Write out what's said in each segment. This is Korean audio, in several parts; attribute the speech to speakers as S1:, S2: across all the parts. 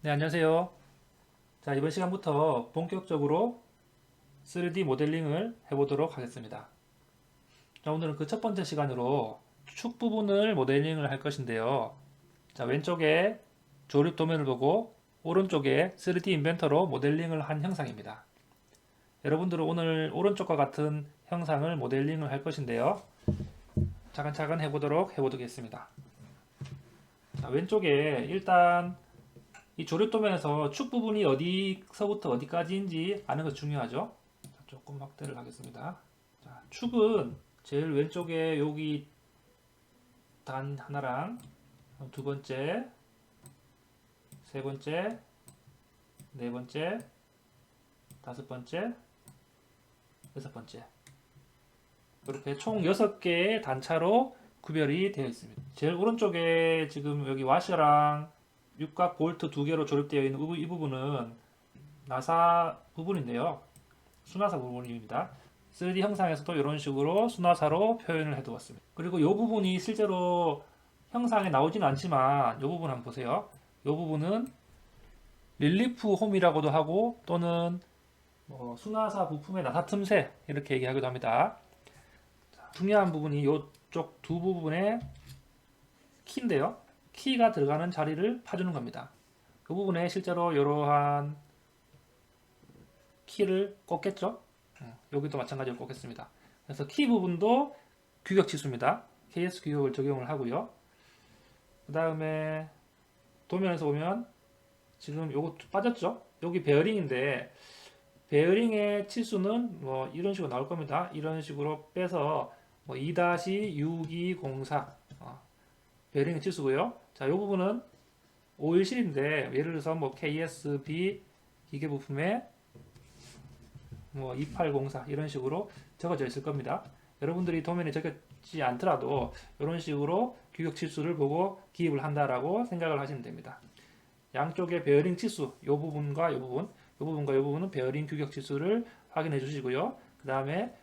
S1: 네, 안녕하세요. 자, 이번 시간부터 본격적으로 3D 모델링을 해보도록 하겠습니다. 자, 오늘은 그 첫 번째 시간으로 축 부분을 모델링을 할 것인데요. 자, 왼쪽에 조립 도면을 보고 오른쪽에 3D 인벤터로 모델링을 한 형상입니다. 여러분들은 오늘 오른쪽과 같은 형상을 모델링을 할 것인데요. 차근차근 해보도록 하겠습니다. 자, 왼쪽에 일단 이 조립 도면에서 축 부분이 어디서부터 어디까지인지 아는 것 중요하죠. 조금 확대를 하겠습니다. 자, 축은 제일 왼쪽에 여기 단 하나랑 두 번째, 세 번째, 네 번째, 다섯 번째, 여섯 번째. 이렇게 총 6개의 단차로 구별이 되어 있습니다. 제일 오른쪽에 지금 여기 와셔랑 육각 볼트 2개로 조립되어 있는 이 부분은 나사 부분인데요. 수나사 부분입니다. 3D 형상에서도 이런 식으로 수나사로 표현을 해두었습니다. 그리고 이 부분이 실제로 형상에 나오지는 않지만 이 부분 한번 보세요. 이 부분은 릴리프 홈이라고도 하고 또는 수나사 부품의 나사 틈새 이렇게 얘기하기도 합니다. 중요한 부분이 이쪽 두 부분의 키인데요. 키가 들어가는 자리를 파주는 겁니다. 이 부분에 실제로 이러한 키를 꽂겠죠. 여기도 마찬가지로 꽂겠습니다. 그래서 키 부분도 규격 치수입니다. KS 규격을 적용을 하고요. 그 다음에 도면에서 보면 지금 요거 빠졌죠? 여기 베어링인데 베어링의 치수는 뭐 이런 식으로 나올 겁니다. 이런 식으로 빼서 뭐 2-6204 베어링의 치수고요. 자, 이 부분은 오일실인데 예를 들어서 뭐 KSB 기계 부품에 뭐 2804 이런 식으로 적어져 있을 겁니다. 여러분들이 도면에 적지 않더라도 이런 식으로 규격 치수를 보고 기입을 한다라고 생각을 하시면 됩니다. 양쪽의 베어링 치수, 이 부분과 이 부분, 이 부분과 이 부분은 베어링 규격 치수를 확인해 주시고요. 그 다음에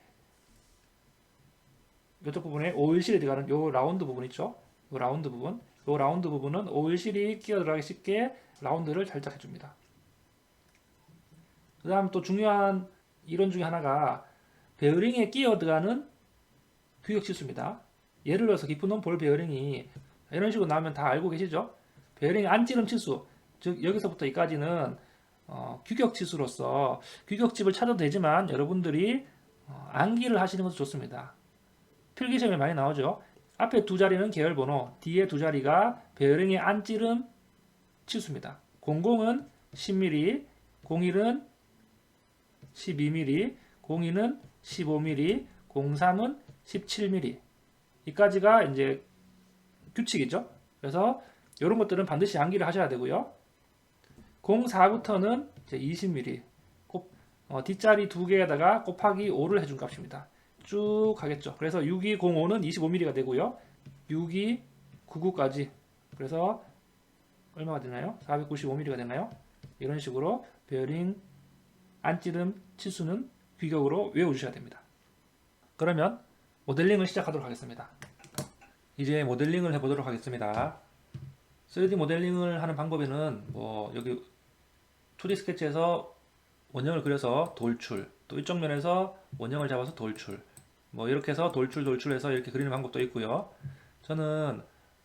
S1: 이쪽 부분에 오일실이 들어가는 이 라운드 부분 있죠? 이 라운드 부분, 이 라운드 부분은 오일실이 끼어 들어가기 쉽게 라운드를 살짝 해줍니다. 그 다음 또 중요한 이론 중에 하나가 베어링에 끼어 들어가는 규격 치수입니다. 예를 들어서 깊은 볼 베어링이 이런 식으로 나오면 다 알고 계시죠? 베어링의 안찌름 치수, 즉 여기서부터 여기까지는 규격 치수로서 규격집을 찾아도 되지만 여러분들이 암기를 하시는 것도 좋습니다. 필기시험에 많이 나오죠. 앞에 두 자리는 계열번호, 뒤에 두 자리가 베어링의 안찌름 치수입니다. 00은 10mm, 01은 12mm, 02는 15mm, 03은 17mm. 이까지가 이제 규칙이죠. 그래서 이런 것들은 반드시 암기를 하셔야 되고요. 04부터는 이제 20mm. 뒷자리 두 개에다가 곱하기 5를 해준 값입니다. 쭉 가겠죠. 그래서 6205는 25mm가 되고요. 6299까지. 그래서 얼마가 되나요? 495mm가 되나요? 이런 식으로 베어링 안찌름 치수는 규격으로 외워주셔야 됩니다. 그러면 모델링을 시작하도록 하겠습니다. 이제 모델링을 해보도록 하겠습니다. 3D 모델링을 하는 방법에는 뭐 여기 2D 스케치에서 원형을 그려서 돌출, 또 이쪽 면에서 원형을 잡아서 돌출, 뭐 이렇게 해서 돌출해서 이렇게 그리는 방법도 있고요. 저는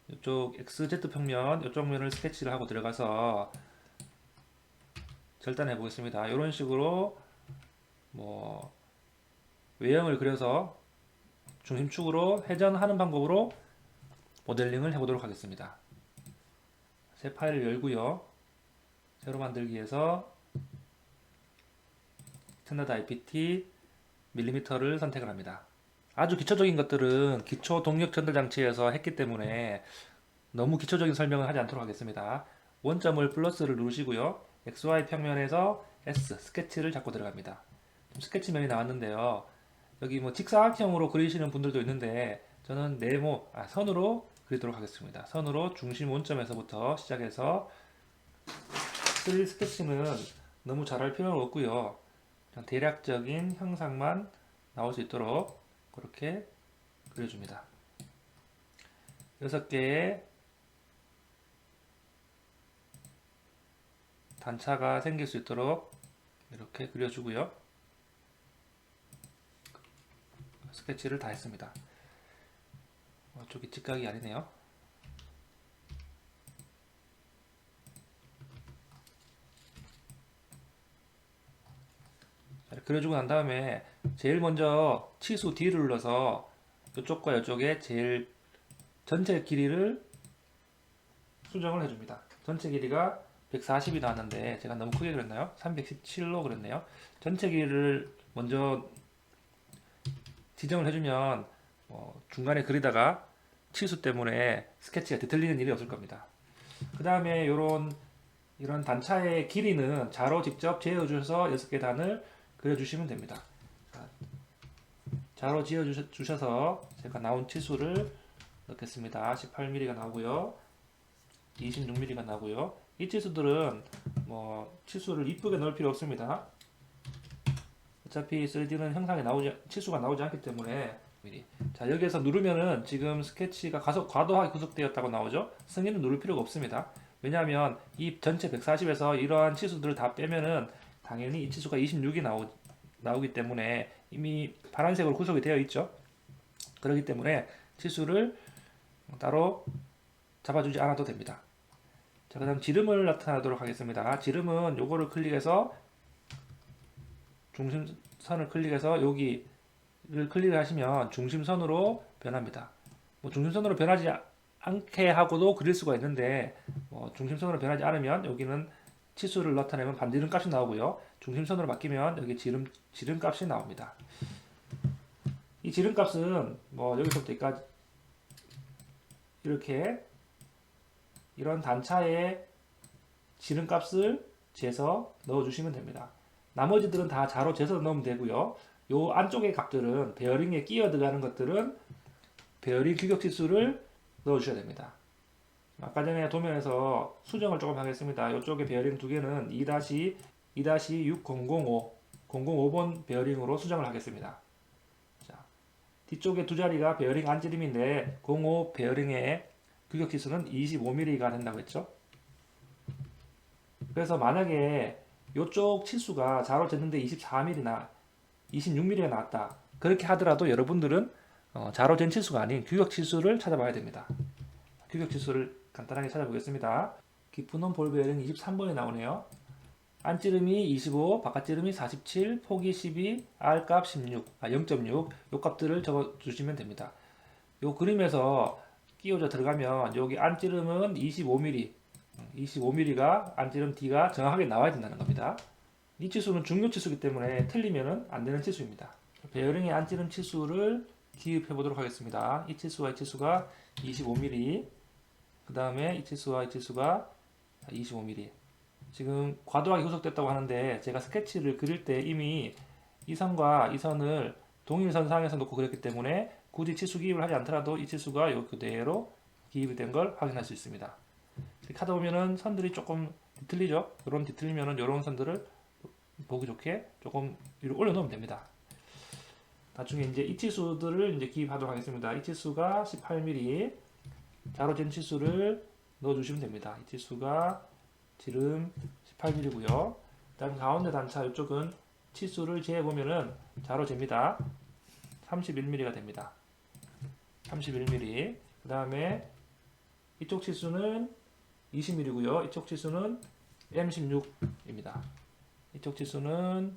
S1: 이쪽 XZ 평면 이쪽 면을 스케치를 하고 들어가서 절단해 보겠습니다. 이런 식으로 뭐 외형을 그려서 중심축으로 회전하는 방법으로 모델링을 해보도록 하겠습니다. 새 파일을 열고요. 새로 만들기에서 스탠다드 IPT 밀리미터를 선택을 합니다. 아주 기초적인 것들은 기초 동력 전달 장치에서 했기 때문에 너무 기초적인 설명을 하지 않도록 하겠습니다. 원점을 플러스를 누르시고요. XY 평면에서 S 스케치를 잡고 들어갑니다. 스케치면이 나왔는데요. 여기 뭐 직사각형으로 그리시는 분들도 있는데 저는 선으로 그리도록 하겠습니다. 선으로 중심 원점에서부터 시작해서 3D 스케치는 너무 잘할 필요는 없고요. 그냥 대략적인 형상만 나올 수 있도록 그렇게 그려줍니다. 6개의 단차가 생길 수 있도록 이렇게 그려주고요. 스케치를 다 했습니다. 이쪽이 직각이 아니네요. 그려주고 난 다음에 제일 먼저 치수 D를 눌러서 이쪽과 이쪽에 제일 전체 길이를 수정을 해줍니다. 전체 길이가 140이 나왔는데 제가 너무 크게 그렸나요? 317로 그렸네요. 전체 길이를 먼저 지정을 해주면 중간에 그리다가 치수 때문에 스케치가 뒤틀리는 일이 없을 겁니다. 그 다음에 이런 단차의 길이는 자로 직접 재어주셔서 6개 단을 그려주시면 됩니다. 자로 지어주셔서 제가 나온 치수를 넣겠습니다. 18mm가 나오고요. 26mm가 나오고요. 이 치수들은 치수를 이쁘게 넣을 필요 없습니다. 어차피 3D는 치수가 나오지 않기 때문에. 자, 여기에서 누르면은 지금 스케치가 과도하게 구속되었다고 나오죠. 승인은 누를 필요가 없습니다. 왜냐하면 이 전체 140에서 이러한 치수들을 다 빼면은 당연히 이 치수가 26이 나오기 때문에 이미 파란색으로 구속이 되어 있죠. 그렇기 때문에 치수를 따로 잡아주지 않아도 됩니다. 자, 그 다음 지름을 나타내도록 하겠습니다. 지름은 요거를 클릭해서 중심선을 클릭해서 여기를 클릭하시면 중심선으로 변합니다. 중심선으로 변하지 않게 하고도 그릴 수가 있는데 중심선으로 변하지 않으면 여기는 치수를 나타내면 반지름 값이 나오고요. 중심선으로 바뀌면 여기 지름 값이 나옵니다. 이 지름 값은 여기서부터 여기까지 이렇게 이런 단차의 지름 값을 재서 넣어주시면 됩니다. 나머지들은 다 자로 재서 넣으면 되고요. 요 안쪽의 값들은 베어링에 끼어 들어가는 것들은 베어링 규격 치수를 넣어주셔야 됩니다. 아까 전에 도면에서 수정을 조금 하겠습니다. 이쪽에 베어링 두 개는 2-6005 005번 베어링으로 수정을 하겠습니다. 자, 뒤쪽에 두 자리가 베어링 안지름인데 05 베어링의 규격 치수는 25mm가 된다고 했죠. 그래서 만약에 이쪽 치수가 자로 쟀는데 24mm나 26mm가 나왔다. 그렇게 하더라도 여러분들은 자로 잰 치수가 아닌 규격 치수를 찾아봐야 됩니다. 규격 치수를 간단하게 찾아보겠습니다. 깊은 볼 베어링 23번이 나오네요. 안지름이 25, 바깥지름이 47, 폭이 12, R값 0.6. 요 값들을 적어주시면 됩니다. 요 그림에서 끼워져 들어가면 여기 안지름은 25mm가 안지름 D가 정확하게 나와야 된다는 겁니다. 이 치수는 중요 치수이기 때문에 틀리면 안 되는 치수입니다. 베어링의 안지름 치수를 기입해 보도록 하겠습니다. 이 치수와 이 치수가 25mm, 그 다음에 이 치수와 이 치수가 25mm. 지금 과도하게 구속됐다고 하는데 제가 스케치를 그릴 때 이미 이 선과 이 선을 동일선상에서 놓고 그렸기 때문에 굳이 치수 기입을 하지 않더라도 이 치수가 요 그대로 기입이 된 걸 확인할 수 있습니다. 이렇게 하다 보면은 선들이 조금 뒤틀리죠. 이런 뒤틀리면은 이런 선들을 보기 좋게 조금 위로 올려놓으면 됩니다. 나중에 이제 이 치수들을 이제 기입하도록 하겠습니다. 이 치수가 18mm, 자로 잰 치수를 넣어주시면 됩니다. 이 치수가 지름 18mm고요. 그다음 가운데 단차 이쪽은 치수를 재보면은 자로 잽니다. 31mm가 됩니다. 31mm. 그 다음에 이쪽 치수는 20mm고요. 이쪽 치수는 M16입니다. 이쪽 치수는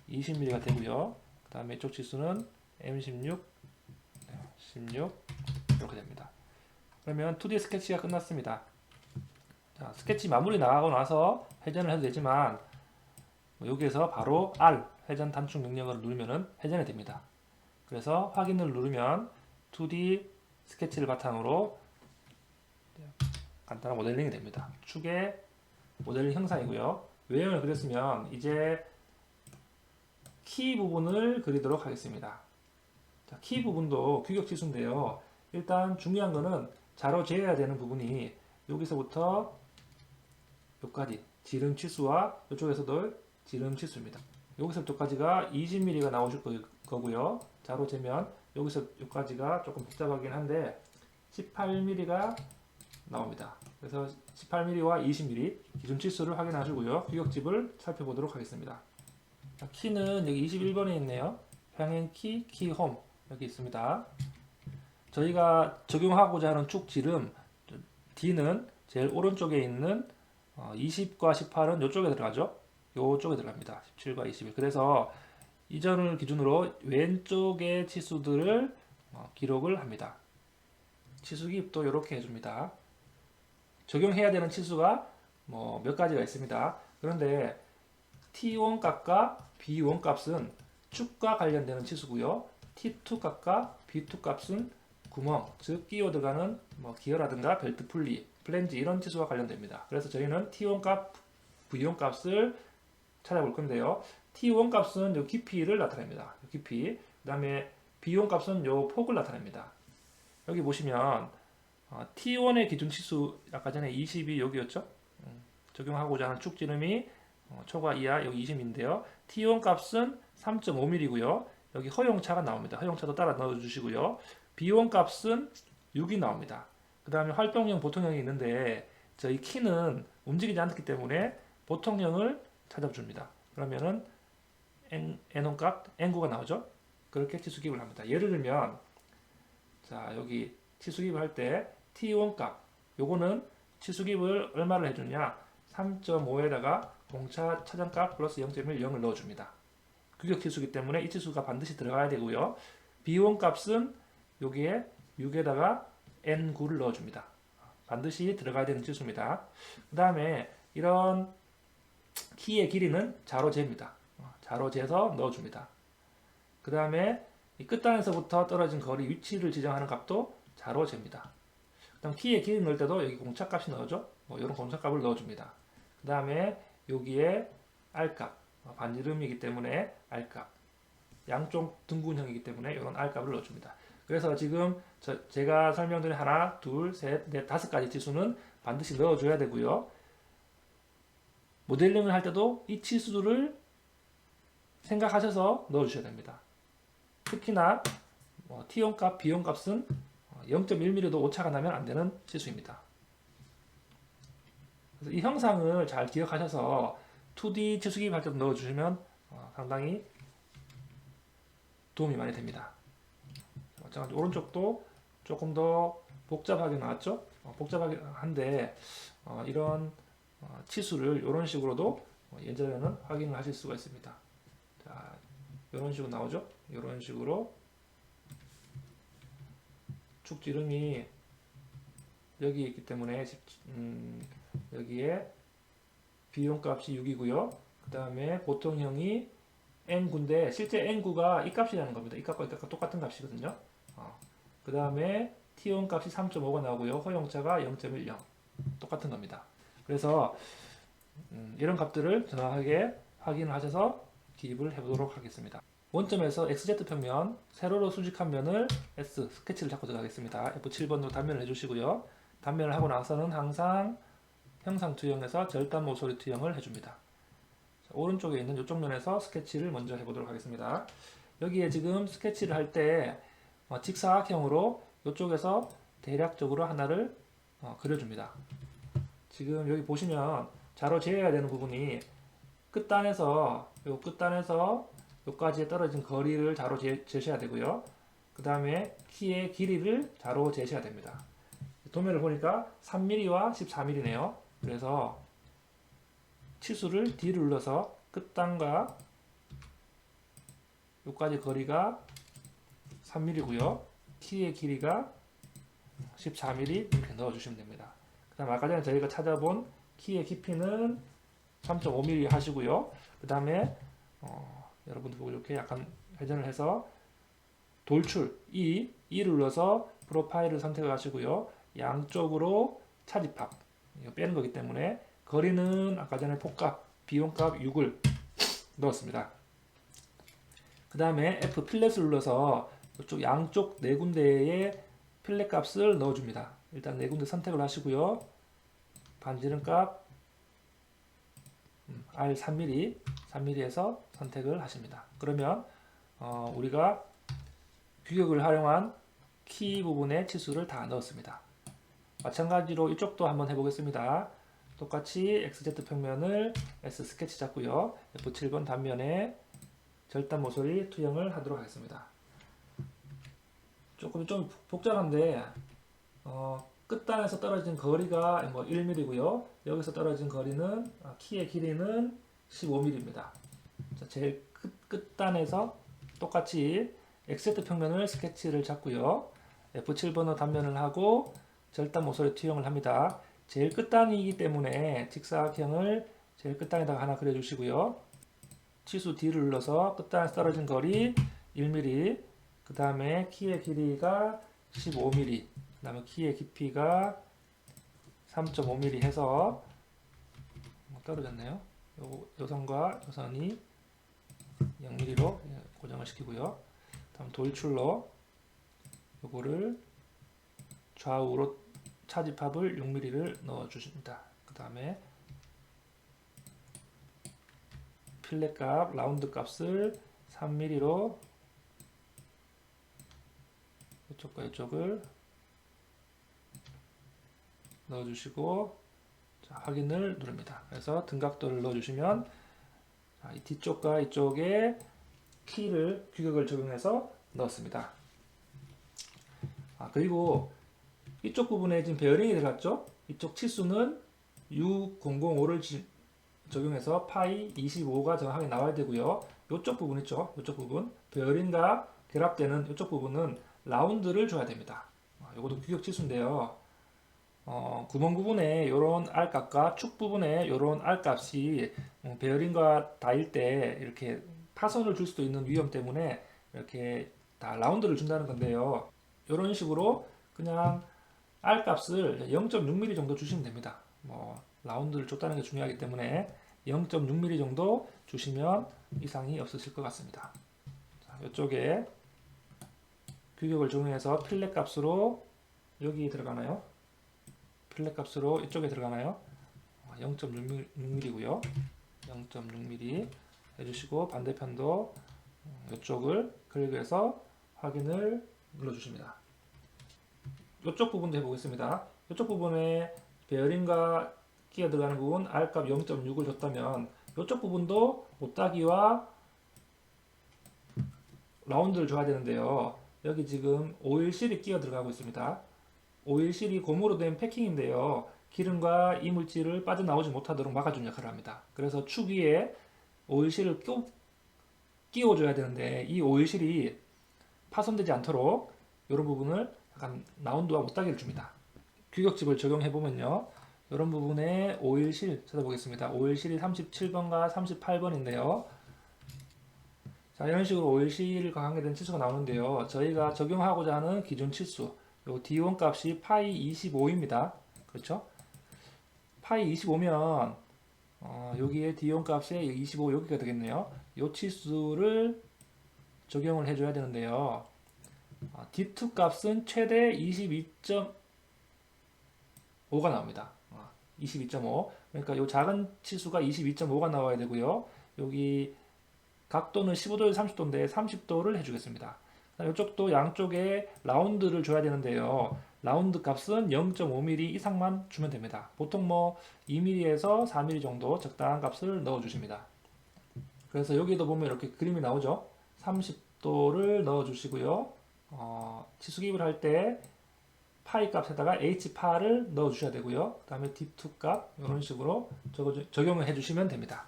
S1: 20mm가 되고요. 그 다음에 이쪽 치수는 M16, 16 이렇게 됩니다. 그러면 2D 스케치가 끝났습니다. 자, 스케치 마무리 나가고 나서 회전을 해도 되지만 여기에서 바로 R 회전 단축 명령어를 누르면 회전이 됩니다. 그래서 확인을 누르면 2D 스케치를 바탕으로 간단한 모델링이 됩니다. 축의 모델링 형상이고요. 외형을 그렸으면 이제 키 부분을 그리도록 하겠습니다. 자, 키 부분도 규격 치수인데요. 일단 중요한 거는 자로 재야 되는 부분이 여기서부터 여기까지 지름 치수와 이쪽에서도 지름 치수입니다. 여기서부터까지가 20mm가 나오실 거고요. 자로 재면 여기서 여기까지가 조금 복잡하긴 한데 18mm가 나옵니다. 그래서 18mm와 20mm 기준 치수를 확인하시고요. 규격집을 살펴보도록 하겠습니다. 자, 키는 여기 21번에 있네요. 평행키, 키홈 여기 있습니다. 저희가 적용하고자 하는 축 지름 D는 제일 오른쪽에 있는 20과 18은 이쪽에 들어가죠. 이쪽에 들어갑니다. 17과 21. 그래서 이전을 기준으로 왼쪽의 치수들을 기록을 합니다. 치수 기입도 이렇게 해줍니다. 적용해야 되는 치수가 몇 가지가 있습니다. 그런데 T1 값과 B1 값은 축과 관련되는 치수고요. T2 값과 B2 값은 구멍, 즉 끼워 들어가는 기어라든가 벨트 풀리, 플랜지 이런 치수와 관련됩니다. 그래서 저희는 T1 값, V1 값을 찾아볼 건데요. T1 값은 요 깊이를 나타냅니다. 요 깊이. 그 다음에 B1 값은 요 폭을 나타냅니다. 여기 보시면 T1의 기준 치수 아까 전에 20이 여기였죠. 적용하고자 하는 축 지름이 초과 이하 여기 20인데요. T1 값은 3.5mm고요. 여기 허용차가 나옵니다. 허용차도 따라 넣어주시고요. B1 값은 6이 나옵니다. 그 다음에 활동형, 보통형이 있는데 저희 키는 움직이지 않기 때문에 보통형을 찾아줍니다. 그러면은 N1 값, N9가 나오죠. 그렇게 치수기입을 합니다. 예를 들면 자 여기 치수기입을 할 때 T1 값 요거는 치수기입을 얼마를 해주냐 3.5에다가 공차 차정값 플러스 0.1 0을 넣어줍니다. 규격 치수기 때문에 이 치수가 반드시 들어가야 되고요. B1 값은 여기에 6에다가 N9를 넣어줍니다. 반드시 들어가야 되는 치수입니다. 그 다음에 이런 키의 길이는 자로 재입니다. 자로 재서 넣어줍니다. 그 다음에 이 끝단에서부터 떨어진 거리 위치를 지정하는 값도 자로 잽니다. 그 다음 키의 길이 넣을 때도 여기 공차값이 넣어줘. 이런 공차값을 넣어줍니다. 그 다음에 여기에 R값, 반지름이기 때문에 R값, 양쪽 등분형이기 때문에 이런 R값을 넣어줍니다. 그래서 지금 제가 설명드린 하나, 둘, 셋, 넷, 5가지 치수는 반드시 넣어줘야 되고요. 모델링을 할 때도 이 치수들을 생각하셔서 넣어주셔야 됩니다. 특히나 T1 값, B1 값은 0.1mm도 오차가 나면 안 되는 치수입니다. 그래서 이 형상을 잘 기억하셔서 2D 치수기입 할 때도 넣어주시면 상당히 도움이 많이 됩니다. 마찬가지 오른쪽도 조금 더 복잡하게 나왔죠? 복잡하게 한데 이런 치수를 이런 식으로도 예전에는 확인을 하실 수가 있습니다. 자, 이런 식으로 나오죠? 이런 식으로 축 지름이 여기 있기 때문에 여기에 비용 값이 6이고요. 그 다음에 보통형이 N9인데 실제 N9가 이 값이라는 겁니다. 이 값과 이 값과 똑같은 값이거든요. 그 다음에 T1 값이 3.5가 나오고요. 허용차가 0.10 똑같은 겁니다. 그래서 이런 값들을 정확하게 확인을 하셔서 기입을 해보도록 하겠습니다. 원점에서 XZ평면 세로로 수직한 면을 S 스케치를 잡고 들어가겠습니다. F7번으로 단면을 해주시고요. 단면을 하고 나서는 항상 형상 투영에서 절단 모서리 투영을 해줍니다. 자, 오른쪽에 있는 이쪽 면에서 스케치를 먼저 해보도록 하겠습니다. 여기에 지금 스케치를 할 때 직사각형으로 이쪽에서 대략적으로 하나를 그려줍니다. 지금 여기 보시면 자로 재야 되는 부분이 끝단에서 여기까지 떨어진 거리를 자로 재셔야 되고요. 그 다음에 키의 길이를 자로 재셔야 됩니다. 도면을 보니까 3mm와 14mm네요. 그래서 치수를 D를 눌러서 끝단과 여기까지 거리가 3mm고요. 키의 길이가 14mm 이렇게 넣어주시면 됩니다. 그 다음 아까 전에 저희가 찾아본 키의 깊이는 3.5mm 하시고요. 그 다음에 여러분들 보고 이렇게 약간 회전을 해서 돌출 E를 눌러서 프로파일을 선택하시고요. 양쪽으로 차집합 이거 빼는 거기 때문에 거리는 아까 전에 폭값 비용값 6을 넣었습니다. 그 다음에 F 필렛을 눌러서 이쪽 양쪽 네 군데의 필렛 값을 넣어줍니다. 일단 네 군데 선택을 하시고요. 반지름 값 R 3mm에서 선택을 하십니다. 그러면 우리가 규격을 활용한 키 부분의 치수를 다 넣었습니다. 마찬가지로 이쪽도 한번 해보겠습니다. 똑같이 XZ 평면을 S 스케치 잡고요. F7번 단면에 절단 모서리 투영을 하도록 하겠습니다. 조금 좀 복잡한데 끝단에서 떨어진 거리가 뭐 1mm고요. 여기서 떨어진 거리는 키의 길이는 15mm입니다. 제일 끝단에서 똑같이 XZ 평면을 스케치를 잡고요. F7번호 단면을 하고 절단 모서리 투영을 합니다. 제일 끝단이기 때문에 직사각형을 제일 끝단에다가 하나 그려주시고요. 치수 D를 눌러서 끝단에서 떨어진 거리 1mm, 그 다음에 키의 길이가 15mm, 그 다음에 키의 깊이가 3.5mm 해서 떨어졌네요. 요 선과 요 선이 0mm로 고정을 시키고요. 다음 돌출로 요거를 좌우로 차집합을 6mm를 넣어주십니다. 그 다음에 필렛 값, 라운드 값을 3mm로 이쪽과 이쪽을 넣어주시고 확인을 누릅니다. 그래서 등각도를 넣어주시면 이 뒤쪽과 이쪽에 키를 규격을 적용해서 넣었습니다. 그리고 이쪽 부분에 지금 베어링이 들어갔죠? 이쪽 치수는 U005를 적용해서 파이 25가 정확하게 나와야 되고요. 이쪽 부분 있죠? 이쪽 부분 베어링과 결합되는 이쪽 부분은 라운드를 줘야 됩니다. 이것도 규격 치수인데요. 구멍 부분에 이런 R값과 축 부분에 이런 R값이 베어링과 닿을 때 이렇게 파손을 줄 수도 있는 위험 때문에 이렇게 다 라운드를 준다는 건데요. 이런 식으로 그냥 R값을 0.6mm 정도 주시면 됩니다. 라운드를 줬다는 게 중요하기 때문에 0.6mm 정도 주시면 이상이 없으실 것 같습니다. 이쪽에 규격을 적용해서 필렛 값으로 여기 들어가나요? 필렛 값으로 이쪽에 들어가나요? 0.6mm고요. 0.6mm 해주시고 반대편도 이쪽을 클릭해서 확인을 눌러주십니다. 이쪽 부분도 해보겠습니다. 이쪽 부분에 베어링과 끼가 들어가는 부분 R값 0.6을 줬다면 이쪽 부분도 못따기와 라운드를 줘야 되는데요. 여기 지금 오일실이 끼어 들어가고 있습니다. 오일실이 고무로 된 패킹인데요. 기름과 이물질을 빠져나오지 못하도록 막아주는 역할을 합니다. 그래서 축 위에 오일실을 끼워줘야 되는데 이 오일실이 파손되지 않도록 이런 부분을 약간 라운드와 못따기를 줍니다. 규격집을 적용해보면요. 이런 부분에 오일실 찾아보겠습니다. 오일실이 37번과 38번인데요. 자, 이런 식으로 오일실과 관계된 치수가 나오는데요. 저희가 적용하고자 하는 기준 치수, 요 D1 값이 파이 25입니다. 그렇죠? 파이 25면 여기에 D1 값에 25 여기가 되겠네요. 요 치수를 적용을 해줘야 되는데요. D2 값은 최대 22.5가 나옵니다. 22.5. 그러니까 요 작은 치수가 22.5가 나와야 되고요. 여기 각도는 15도에서 30도인데 30도를 해주겠습니다. 이쪽도 양쪽에 라운드를 줘야 되는데요. 라운드 값은 0.5mm 이상만 주면 됩니다. 보통 2mm에서 4mm 정도 적당한 값을 넣어주십니다. 그래서 여기도 보면 이렇게 그림이 나오죠. 30도를 넣어주시고요. 치수 기입을 할 때 파이 값에다가 H파를 넣어주셔야 되고요. 그 다음에 D2 값 이런 식으로 적용을 해주시면 됩니다.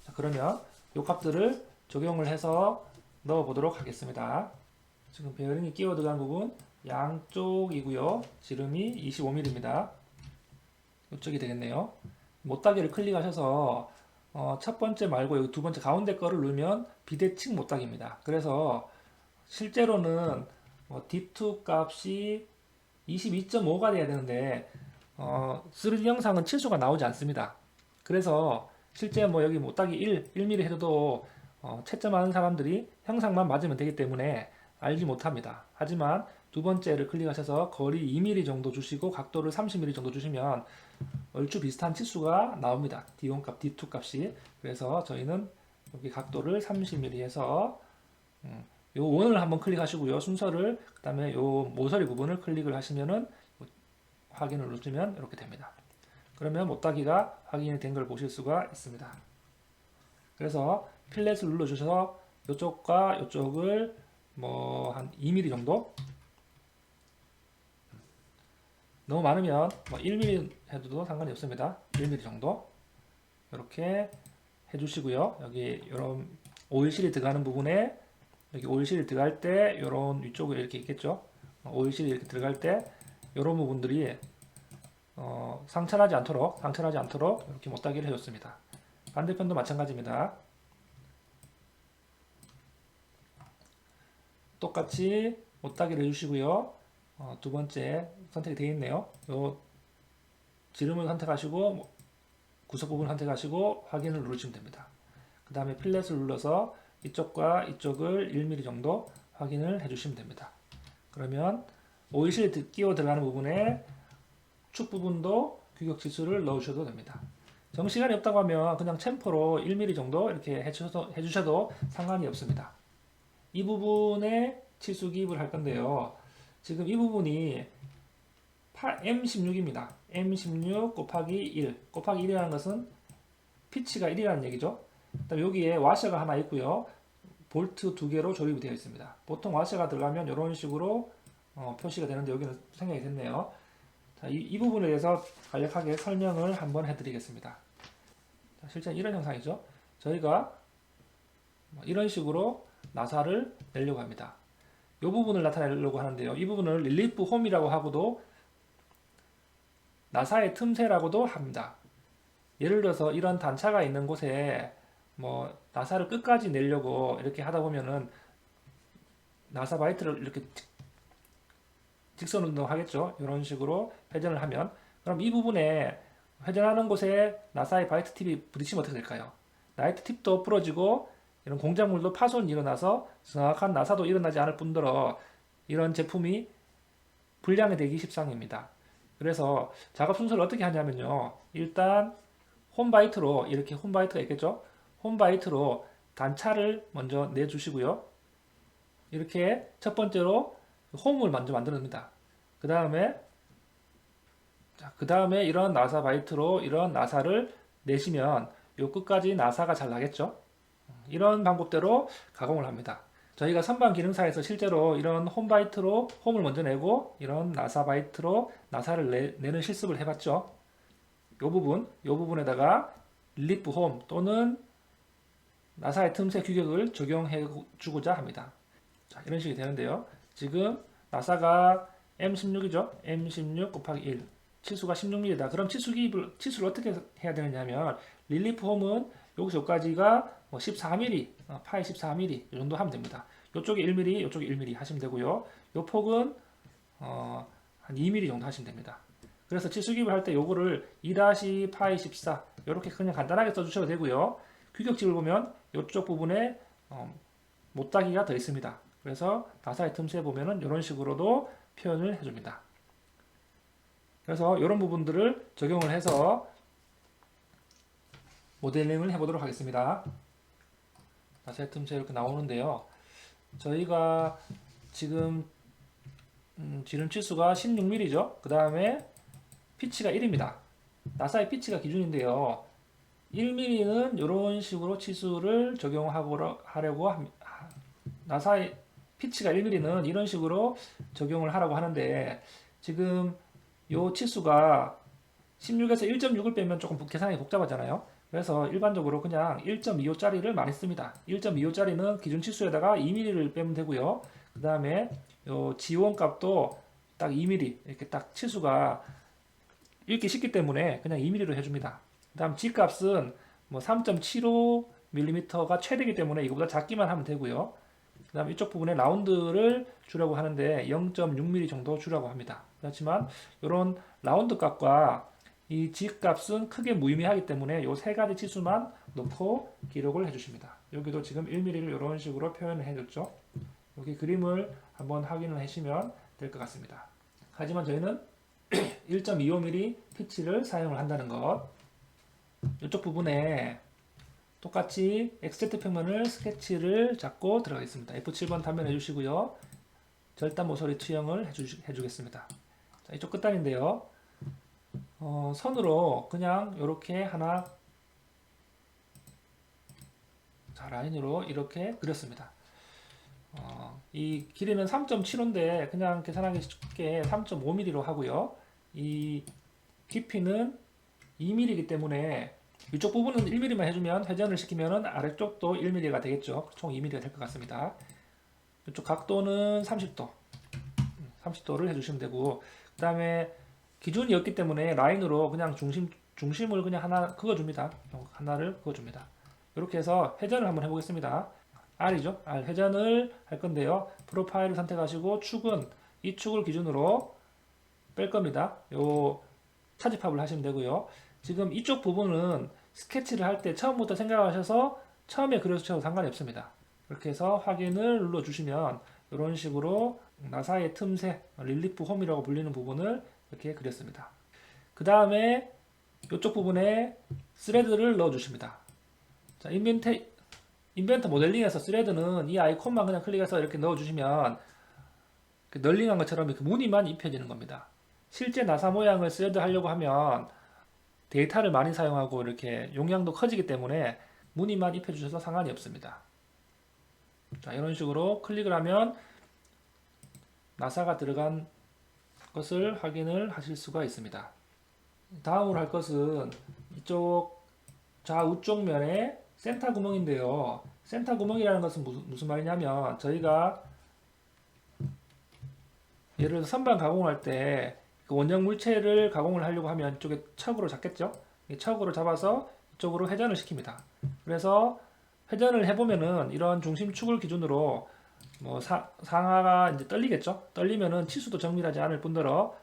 S1: 자, 그러면 이 값들을 적용을 해서 넣어 보도록 하겠습니다. 지금 베어링이 끼워 들어간 부분 양쪽이고요. 지름이 25mm입니다. 이쪽이 되겠네요. 못따기를 클릭하셔서 첫 번째 말고 여기 두 번째 가운데 거를 누르면 비대칭 못따기입니다. 그래서 실제로는 D2 값이 22.5가 돼야 되는데 3D 영상은 치수가 나오지 않습니다. 그래서 실제 여기 못따기 1mm 해도 채점하는 사람들이 형상만 맞으면 되기 때문에 알지 못합니다. 하지만 두 번째를 클릭하셔서 거리 2mm 정도 주시고 각도를 30mm 정도 주시면 얼추 비슷한 치수가 나옵니다. D1 값, D2 값이. 그래서 저희는 여기 각도를 30mm 해서 요 원을 한번 클릭하시고요. 순서를 그 다음에 요 모서리 부분을 클릭을 하시면은 확인을 누르시면 이렇게 됩니다. 그러면 못따기가 확인이 된 걸 보실 수가 있습니다. 그래서 필렛을 눌러주셔서 이쪽과 이쪽을 뭐 한 2mm 정도, 너무 많으면 뭐 1mm 해도 상관이 없습니다. 1mm 정도 이렇게 해주시고요. 여기 이런 오일실이 들어가는 부분에, 여기 오일실이 들어갈 때 이런 위쪽에 이렇게 있겠죠. 오일실이 이렇게 들어갈 때 이런 부분들이 상처나지 않도록 이렇게 못따기를 해줬습니다. 반대편도 마찬가지입니다. 똑같이 못따기를 해주시고요. 두 번째 선택이 되어 있네요. 요 지름을 선택하시고 구석 부분을 선택하시고 확인을 누르시면 됩니다. 그 다음에 필렛을 눌러서 이쪽과 이쪽을 1mm 정도 확인을 해주시면 됩니다. 그러면 오일실 끼워 들어가는 부분에 축 부분도 규격 치수를 넣으셔도 됩니다. 정시간이 없다고 하면 그냥 챔퍼로 1mm 정도 이렇게 해주셔도 상관이 없습니다. 이 부분에 치수 기입을 할 건데요. 지금 이 부분이 M16입니다. M16 곱하기 1 곱하기 1이라는 것은 피치가 1이라는 얘기죠. 그다음에 여기에 와셔가 하나 있고요. 볼트 2개로 조립이 되어 있습니다. 보통 와셔가 들어가면 이런 식으로 표시가 되는데 여기는 생략이 됐네요. 자, 이 부분에 대해서 간략하게 설명을 한번 해드리겠습니다. 자, 실제 이런 형상이죠. 저희가 이런 식으로 나사를 내려고 합니다. 이 부분을 나타내려고 하는데요. 이 부분을 릴리프 홈이라고 하고도 나사의 틈새라고도 합니다. 예를 들어서 이런 단차가 있는 곳에 뭐 나사를 끝까지 내려고 이렇게 하다 보면은 나사 바이트를 이렇게 직선 운동하겠죠. 이런 식으로 회전을 하면, 그럼 이 부분에 회전하는 곳에 나사의 바이트 팁이 부딪히면 어떻게 될까요? 나이트 팁도 부러지고 이런 공작물도 파손이 일어나서 정확한 나사도 일어나지 않을 뿐더러 이런 제품이 불량이 되기 십상입니다. 그래서 작업 순서를 어떻게 하냐면요. 일단 홈바이트로, 이렇게 홈바이트가 있겠죠. 홈바이트로 단차를 먼저 내주시고요. 이렇게 첫 번째로 홈을 먼저 만듭니다. 그 다음에 이런 나사 바이트로 이런 나사를 내시면 요 끝까지 나사가 잘 나겠죠. 이런 방법대로 가공을 합니다. 저희가 선반 기능사에서 실제로 이런 홈바이트로 홈을 먼저 내고 이런 나사 바이트로 나사를 내는 실습을 해봤죠. 요 부분에다가 릴리프 홈 또는 나사의 틈새 규격을 적용해 주고자 합니다. 자, 이런 식이 되는데요. 지금 나사가 M16이죠. M16 곱하기 1. 치수가 16mm다. 그럼 치수를 어떻게 해야 되느냐면 릴리프 홈은 여기서 여기까지가 14mm, 파이 14mm 이 정도 하면 됩니다. 이쪽에 1mm, 이쪽에 1mm 하시면 되고요. 이 폭은 한 2mm 정도 하시면 됩니다. 그래서 치수 기입을 할 때 요거를 2-파이 14 이렇게 그냥 간단하게 써주셔도 되고요. 규격집을 보면 이쪽 부분에 못따기가 더 있습니다. 그래서 나사의 틈새에 보면은 이런 식으로도 표현을 해줍니다. 그래서 이런 부분들을 적용을 해서 모델링을 해보도록 하겠습니다. 나사의 틈새 이렇게 나오는데요. 저희가 지금 지름 치수가 16mm죠. 그 다음에 피치가 1입니다. 나사의 피치가 기준인데요. 1mm는 이런 식으로 치수를 적용하려고 합니다. 나사의 피치가 1mm는 이런 식으로 적용을 하라고 하는데 지금 요 치수가 16에서 1.6을 빼면 조금 계산이 복잡하잖아요. 그래서 일반적으로 그냥 1.25짜리를 많이 씁니다. 1.25짜리는 기준 치수에다가 2mm를 빼면 되고요. 그 다음에 요 지원 값도 딱 2mm 이렇게 딱 치수가 읽기 쉽기 때문에 그냥 2mm로 해줍니다. 그 다음 G 값은 뭐 3.75mm가 최대이기 때문에 이거보다 작기만 하면 되고요. 그 다음 이쪽 부분에 라운드를 주려고 하는데 0.6mm 정도 주려고 합니다. 그렇지만 이런 라운드 값과 이 G 값은 크게 무의미하기 때문에 이 세 가지 치수만 넣고 기록을 해주십니다. 여기도 지금 1mm를 이런 식으로 표현을 해줬죠. 여기 그림을 한번 확인을 하시면 될 것 같습니다. 하지만 저희는 1.25mm 피치를 사용을 한다는 것. 이쪽 부분에 똑같이 XZ 평면을 스케치를 잡고 들어가겠습니다. F7번 단면 해주시고요. 절단 모서리 투영을 해주겠습니다. 자, 이쪽 끝단인데요. 선으로 그냥 이렇게 하나, 자, 라인으로 이렇게 그렸습니다. 이 길이는 3.75인데 그냥 계산하기 쉽게 3.5mm로 하고요. 이 깊이는 2mm이기 때문에 이쪽 부분은 1mm만 해주면 회전을 시키면 아래쪽도 1mm가 되겠죠. 총 2mm가 될 것 같습니다. 이쪽 각도는 30도, 30도를 해주시면 되고, 그 다음에 기준이 없기 때문에 라인으로 그냥 중심을 그냥 하나 그어줍니다. 하나를 그어줍니다. 이렇게 해서 회전을 한번 해보겠습니다. R이죠. R 회전을 할 건데요. 프로파일을 선택하시고 축은 이 축을 기준으로 뺄 겁니다. 요 차집합을 하시면 되고요. 지금 이쪽 부분은 스케치를 할 때 처음부터 생각하셔서 처음에 그려주셔도 상관이 없습니다. 이렇게 해서 확인을 눌러주시면 이런 식으로 나사의 틈새, 릴리프 홈이라고 불리는 부분을 이렇게 그렸습니다. 그 다음에 이쪽 부분에 스레드를 넣어주십니다. 자, 인벤터 모델링에서 스레드는 이 아이콘만 그냥 클릭해서 이렇게 넣어주시면 널링한 것처럼 이렇게 무늬만 입혀지는 겁니다. 실제 나사 모양을 스레드 하려고 하면 데이터를 많이 사용하고 이렇게 용량도 커지기 때문에 무늬만 입혀주셔서 상관이 없습니다. 자, 이런 식으로 클릭을 하면 나사가 들어간 것을 확인을 하실 수가 있습니다. 다음으로 할 것은 이쪽 좌우쪽 면에 센터 구멍인데요. 센터 구멍이라는 것은 무슨 말이냐면 저희가 예를 들어서 선반 가공을 할 때 원형 물체를 가공을 하려고 하면 이쪽에 척으로 잡겠죠. 척으로 잡아서 이쪽으로 회전을 시킵니다. 그래서 회전을 해보면은 이런 중심축을 기준으로 뭐 상하가 이제 떨리겠죠. 떨리면은 치수도 정밀하지 않을 뿐더러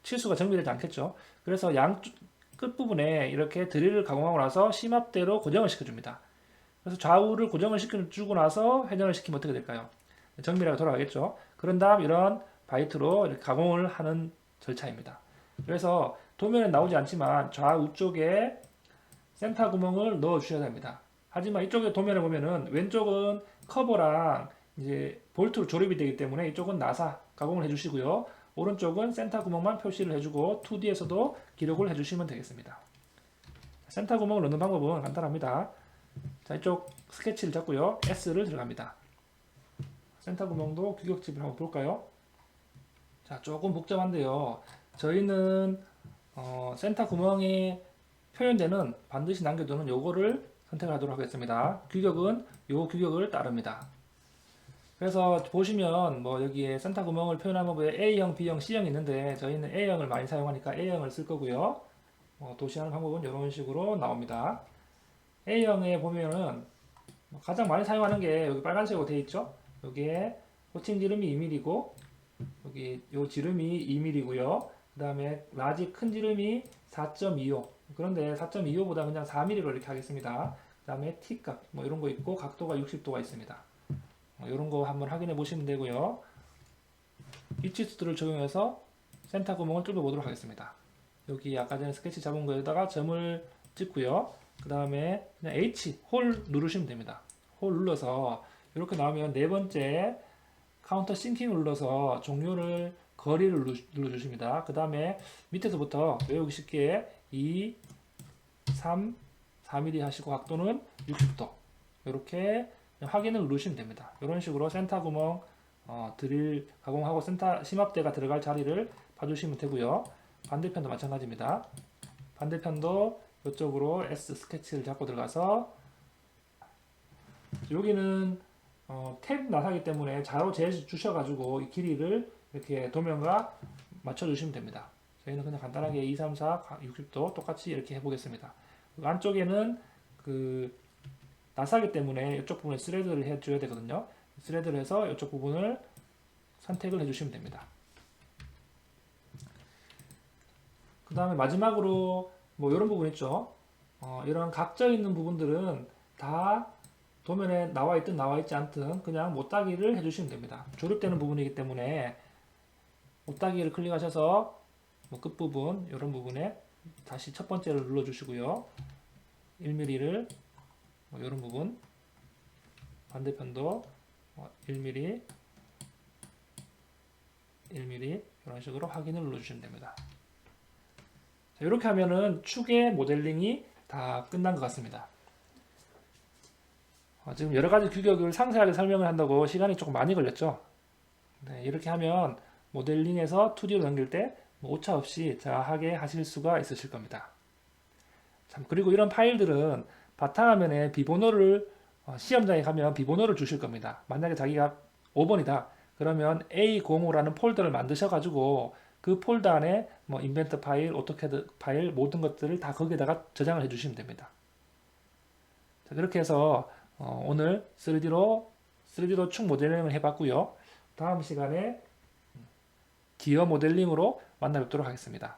S1: 치수가 정밀하지 않겠죠. 그래서 양쪽 끝부분에 이렇게 드릴을 가공하고 나서 심압대로 고정을 시켜줍니다. 그래서 좌우를 고정을 시켜주고 나서 회전을 시키면 어떻게 될까요? 정밀하게 돌아가겠죠. 그런 다음 이런 바이트로 이렇게 가공을 하는 절차입니다. 그래서 도면에 나오지 않지만 좌우쪽에 센터 구멍을 넣어 주셔야 됩니다. 하지만 이쪽에 도면에 보면은 왼쪽은 커버랑 이제 볼트로 조립이 되기 때문에 이쪽은 나사 가공을 해주시고요. 오른쪽은 센터 구멍만 표시를 해주고 2D에서도 기록을 해주시면 되겠습니다. 센터 구멍을 넣는 방법은 간단합니다. 자, 이쪽 스케치를 잡고요. S를 들어갑니다. 센터 구멍도 규격집을 한번 볼까요? 자, 조금 복잡한데요. 저희는 센터 구멍에 표현되는 반드시 남겨두는 요거를 선택하도록 하겠습니다. 규격은 요 규격을 따릅니다. 그래서 보시면 뭐 여기에 센터 구멍을 표현한 부분에 A형, B형, C형이 있는데 저희는 A형을 많이 사용하니까 A형을 쓸 거고요. 도시하는 방법은 이런 식으로 나옵니다. A형에 보면은 가장 많이 사용하는 게 여기 빨간색으로 되어 있죠. 여기에 호칭 지름이 2mm고 여기 요 지름이 2mm고요. 그 다음에 라지 큰 지름이 4.25. 그런데 4.25보다 그냥 4mm로 이렇게 하겠습니다. 그 다음에 T값 뭐 이런 거 있고 각도가 60도가 있습니다. 이런 거 한번 확인해 보시면 되고요. 위치수들을 적용해서 센터 구멍을 뚫어 보도록 하겠습니다. 여기 아까 전에 스케치 잡은 거에다가 점을 찍고요. 그 다음에 그냥 H 홀 누르시면 됩니다. 홀 눌러서 이렇게 나오면 네 번째 카운터 싱킹을 눌러서 종료를 거리를 눌러주십니다. 그 다음에 밑에서부터 외우기 쉽게 2, 3, 4mm 하시고 각도는 60도 이렇게 확인을 누르시면 됩니다. 이런 식으로 센터 구멍 드릴 가공하고 센터 심압대가 들어갈 자리를 봐주시면 되고요. 반대편도 마찬가지입니다. 반대편도 이쪽으로 S 스케치를 잡고 들어가서 여기는 탭 나사기 때문에 좌로 재주셔가지고 이 길이를 이렇게 도면과 맞춰주시면 됩니다. 저희는 그냥 간단하게 2, 3, 4, 60도 똑같이 이렇게 해보겠습니다. 안쪽에는 그 나사기 때문에 이쪽 부분에 스레드를 해줘야 되거든요. 스레드를 해서 이쪽 부분을 선택을 해주시면 됩니다. 그 다음에 마지막으로 뭐 이런 부분 있죠. 이런 각져 있는 부분들은 다 도면에 나와 있든 나와 있지 않든 그냥 못따기를 해주시면 됩니다. 조립되는 부분이기 때문에 못따기를 클릭하셔서 뭐 끝부분 이런 부분에 다시 첫 번째를 눌러주시고요. 1mm를 뭐 이런 부분 반대편도 1mm 1mm 이런 식으로 확인을 눌러주시면 됩니다. 자, 이렇게 하면은 축의 모델링이 다 끝난 것 같습니다. 지금 여러 가지 규격을 상세하게 설명을 한다고 시간이 조금 많이 걸렸죠. 네, 이렇게 하면 모델링에서 2D로 넘길 때 오차 없이 잘하게 하실 수가 있으실 겁니다. 참, 그리고 이런 파일들은 바탕화면에 비번호를 시험장에 가면 비번호를 주실 겁니다. 만약에 자기가 5번이다. 그러면 A05라는 폴더를 만드셔가지고 그 폴더 안에 뭐 인벤트 파일, 오토캐드 파일 모든 것들을 다 거기에다가 저장을 해주시면 됩니다. 자, 그렇게 해서 오늘 3D로 축 모델링을 해봤고요. 다음 시간에 기어 모델링으로 만나 뵙도록 하겠습니다.